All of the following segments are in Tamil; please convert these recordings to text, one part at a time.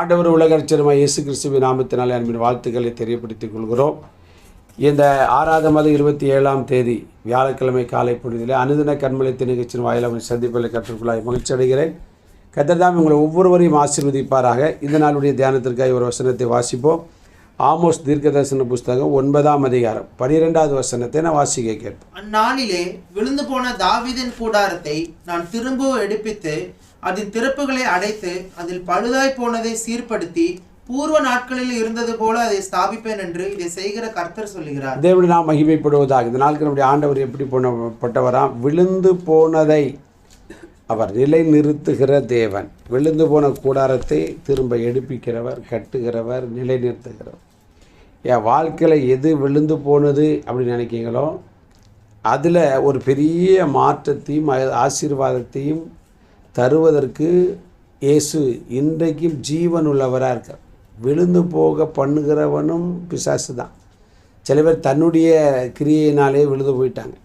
ஆண்டவர் உலக ரட்சகருமாகிய இயேசு கிறிஸ்துவின் நாமத்தினாலே அன்பின் வாழ்த்துக்களை தெரியப்படுத்திக் கொள்கிறோம். இந்த 6ஆம் மாதம் 27ஆம் தேதி வியாழக்கிழமை காலை பொழுதிலே அனுதின கண்மலை நிகழ்ச்சியின் வாயிலாக சந்திப்பில் கற்றுக்கொள்ளாய் மகிழ்ச்சி அடைகிறேன். கர்த்தர் உங்களை ஒவ்வொருவரையும் ஆசீர்வதிப்பாராக. இந்த நாளுடைய தியானத்திற்காக ஒரு வசனத்தை வாசிப்போம். ஆமோஸ் தீர்க்கதரிசன புஸ்தகம் 9ஆம் அதிகாரம் 12வது வசனத்தை நான் வாசிக்க கேட்போம். அந்நாளிலே விழுந்து போன தாவீதின் கூடாரத்தை நான் திரும்பவும் எடுப்பித்து அதன் திறப்புகளை அடைத்து அதில் பழுதாய் போனதை சீர்படுத்தி பூர்வ நாட்களில் இருந்தது போல அதை ஸ்தாபிப்பேன் என்று இதை செய்கிற கர்த்தர் சொல்லுகிறார். தேவனுடைய நாம் மகிமைப்படுவதாக. இந்த நாளுக்கு நம்முடைய ஆண்டவர் எப்படி போனப்பட்டவராம்? விழுந்து போனதை அவர் நிலை நிறுத்துகிற தேவன். விழுந்து போன கூடாரத்தை திரும்ப எடுப்பிக்கிறவர், கட்டுகிறவர், நிலை நிறுத்துகிறவர். என் வாழ்க்கையில் எது விழுந்து போனது அப்படின்னு நினைக்கிறீங்களோ அதில் ஒரு பெரிய மாற்றத்தையும் ஆசீர்வாதத்தையும் தருவதற்கு இயேசு இன்றைக்கும் ஜீவன் உள்ளவராக இருக்கார். விழுந்து போக பண்ணுகிறவனும் பிசாசு தான். சில பேர் தன்னுடைய கிரியையினாலே விழுந்து போயிட்டாங்க.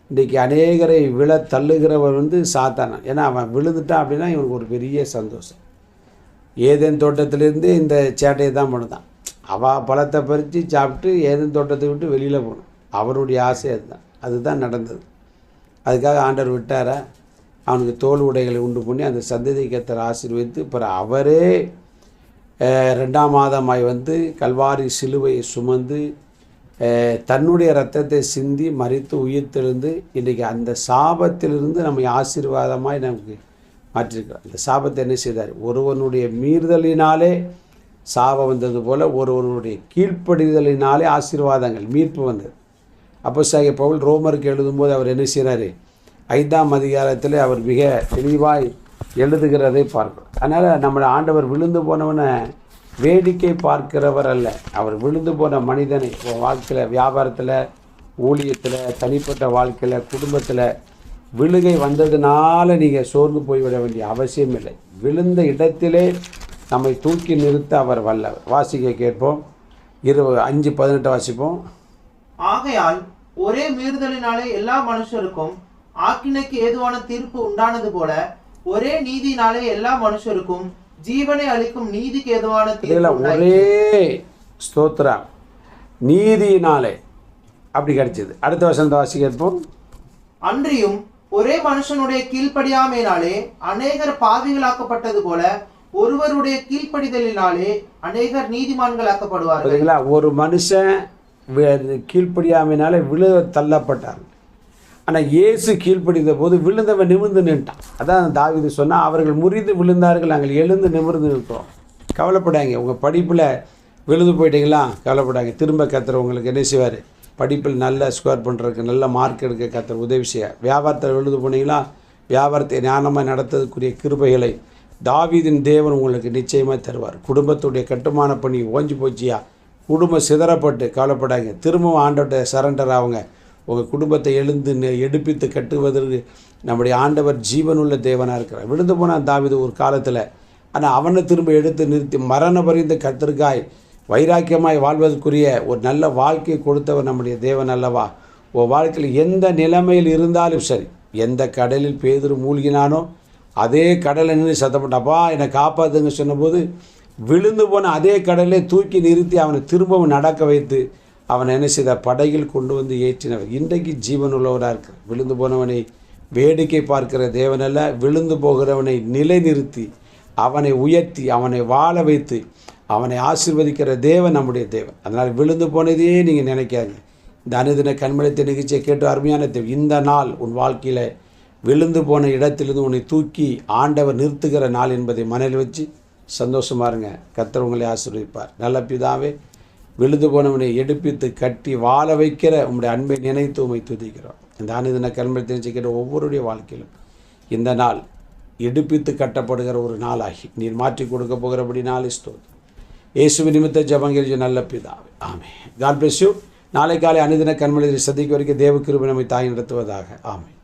இன்றைக்கி அநேகரை விழ தள்ளுகிறவர் சாத்தானான். ஏன்னா அவன் விழுந்துட்டான் அப்படின்னா இவனுக்கு ஒரு பெரிய சந்தோஷம். ஏதேன் தோட்டத்திலேருந்து இந்த சேட்டையை தான் பண்ணுதான். அவள் பழத்தை பறித்து சாப்பிட்டு ஏதேன் தோட்டத்தை விட்டு வெளியில் போகணும். அவருடைய ஆசை அதுதான் நடந்தது. அதுக்காக ஆண்டவர் விட்டாரா? அவனுக்கு தோல் உடைகளை உண்டு பண்ணி அந்த சந்ததியை கர்த்தர் ஆசீர்வதித்து அப்புறம் அவரே 2ஆம் மாதமாய் கல்வாரி சிலுவையை சுமந்து தன்னுடைய இரத்தத்தை சிந்தி மரித்து உயிர்த்தெழுந்து இன்றைக்கி அந்த சாபத்திலிருந்து நம்மை ஆசீர்வாதமாய் நமக்கு மாற்றிருக்கிறோம். அந்த சாபத்தை என்ன செய்தார்? ஒருவனுடைய மீறுதலினாலே சாபம் வந்தது போல் ஒருவனுடைய கீழ்ப்படிதலினாலே ஆசீர்வாதங்கள் மீட்பு வந்தது. அப்போஸ்தலனாகிய பவுல் ரோமருக்கு எழுதும்போது அவர் என்ன செய்கிறார்? 5ஆம் அதிகாரத்தில் அவர் மிக தெளிவாய் எழுதுகிறதை பார்க்கிறோம். அதனால் நம்மளை ஆண்டவர் விழுந்து போனவனை வேடிக்கை பார்க்கிறவர் அல்ல. அவர் விழுந்து போன மனிதனை வாழ்க்கையில், வியாபாரத்தில், ஊழியத்தில், தனிப்பட்ட வாழ்க்கையில், குடும்பத்தில் விழுகை வந்ததுனால நீங்கள் சோர்ந்து போய்விட வேண்டிய அவசியம் இல்லை. விழுந்த இடத்திலே நம்மை தூக்கி நிறுத்த அவர் வல்லவர். வாசிக்க கேட்போம். 5:18 வாசிப்போம். ஆகையால் ஒரே மீறுதலினாலே எல்லா மனுஷருக்கும் ஆக்கினைக்கு ஏதுவான தீர்ப்பு உண்டானது போல ஒரே நீதினாலே எல்லா மனுஷருக்கும் ஜீவனை அளிக்கும் நீதிக்கு ஏதுவான தீர்ப்பு ஒரே ஸ்தோத்திரம் நீதியினாலே அப்படி கிடைச்சது. அடுத்த வசனத்தை வாசிக்க கேட்போம். அன்றியும் ஒரே மனுஷனுடைய கீழ்ப்படியாமையினாலே அநேகர் பாவிகளாக்கப்பட்டது போல ஒருவருடைய கீழ்ப்படிதலினாலே அநேகர் நீதிமான்களாக்கப்படுவார்கள். ஒரு மனுஷன் கீழ்ப்படியாமையினாலே விழு தள்ளப்பட்டார். ஆனால் இயேசு கீழ்ப்படிந்த போது விழுந்தவன் நிமிர்ந்து நின்ட்டான். அதான் தாவீது சொன்னால், அவர்கள் முறிந்து விழுந்தார்கள், நாங்கள் எழுந்து நிமிர்ந்து நிற்கிறோம். கவலைப்படாங்க. உங்கள் படிப்பில் விழுந்து போயிட்டீங்களா? கவலைப்படாங்க. திரும்ப கர்த்தர் உங்களுக்கு என்ன செய்வார்? படிப்பில் நல்ல ஸ்கோர் பண்ணுறதுக்கு, நல்ல மார்க் எடுக்க கர்த்தர் உதவி செய்ய. வியாபாரத்தில் விழுந்து போனீங்களா? வியாபாரத்தை ஞானமாக நடத்ததுக்குரிய கிருபைகளை தாவீதின் தேவன் உங்களுக்கு நிச்சயமாக தருவார். குடும்பத்துடைய கட்டுமான பணி ஓஞ்சி போச்சியா? குடும்பம் சிதறப்பட்டு கவலைப்படாங்க. திரும்பவும் ஆண்டவர்கிட்ட சரண்டர் ஆகுங்க. உங்கள் குடும்பத்தை எடுப்பித்து கட்டுவதற்கு நம்முடைய ஆண்டவர் ஜீவனுள்ள தேவனாக இருக்கிறார். விழுந்து போனான் தாவீது ஒரு காலத்தில். ஆனால் அவனை திரும்ப எடுத்து நிறுத்தி மரண பரிந்த கர்த்தருக்காய் வைராக்கியமாய் வாழ்வதற்குரிய ஒரு நல்ல வாழ்க்கையை கொடுத்தவர் நம்முடைய தேவன் அல்லவா? உன் வாழ்க்கையில் எந்த நிலைமையில் இருந்தாலும் சரி, எந்த கடலில் பேதுரு மூழ்கினானோ அதே கடலை நின்று சத்தப்பட்டப்பா என்னை காப்பாற்றுங்க சொன்னபோது விழுந்து போன அதே கடலை தூக்கி நிறுத்தி அவனை திரும்பவும் நடக்க வைத்து அவனை என்ன செய்த? படகில் கொண்டு ஏற்றினவர். இன்றைக்கு ஜீவன் உள்ளவராக இருக்கிறார். விழுந்து போனவனை வேடிக்கை பார்க்கிற தேவனல்ல, விழுந்து போகிறவனை நிலை நிறுத்தி அவனை உயர்த்தி அவனை வாழ வைத்து அவனை ஆசீர்வதிக்கிற தேவன் நம்முடைய தேவன். அதனால் விழுந்து போனதையே நீங்கள் நினைக்காதீங்க. இந்த அனுதின கண்மலை நிகழ்ச்சியை கேட்டு அருமையான தேவன், இந்த நாள் உன் வாழ்க்கையில் விழுந்து போன இடத்திலிருந்து உன்னை தூக்கி ஆண்டவர் நிறுத்துகிற நாள் என்பதை மனதில் வச்சு சந்தோஷமாக இருங்க. கர்த்தர் உங்களை ஆசீர்வதிப்பார். நல்ல பிதாவே, விழுந்து போனவனை எடுப்பித்து கட்டி வாழ வைக்கிற உங்களுடைய அன்பை நினைத்து உம்மை துதிக்கிறோம். இந்த அனுதின கண்மலை தெரிஞ்சுக்கிற ஒவ்வொருடைய வாழ்க்கையிலும் இந்த நாள் எடுப்பித்து கட்டப்படுகிற ஒரு நாளாகி நீர் மாற்றி கொடுக்க போகிறபடி நாள் ஸ்தோத்திரம். இயேசுவின் நிமித்த ஜெபங்கள் நல்ல பிதாவே, ஆமென். God bless you. நாளை காலை அனுதின கண்மலை சந்திக்க வரைக்கும் தேவ கிருபை நம்மை தாய் நடத்துவதாக. ஆமென்.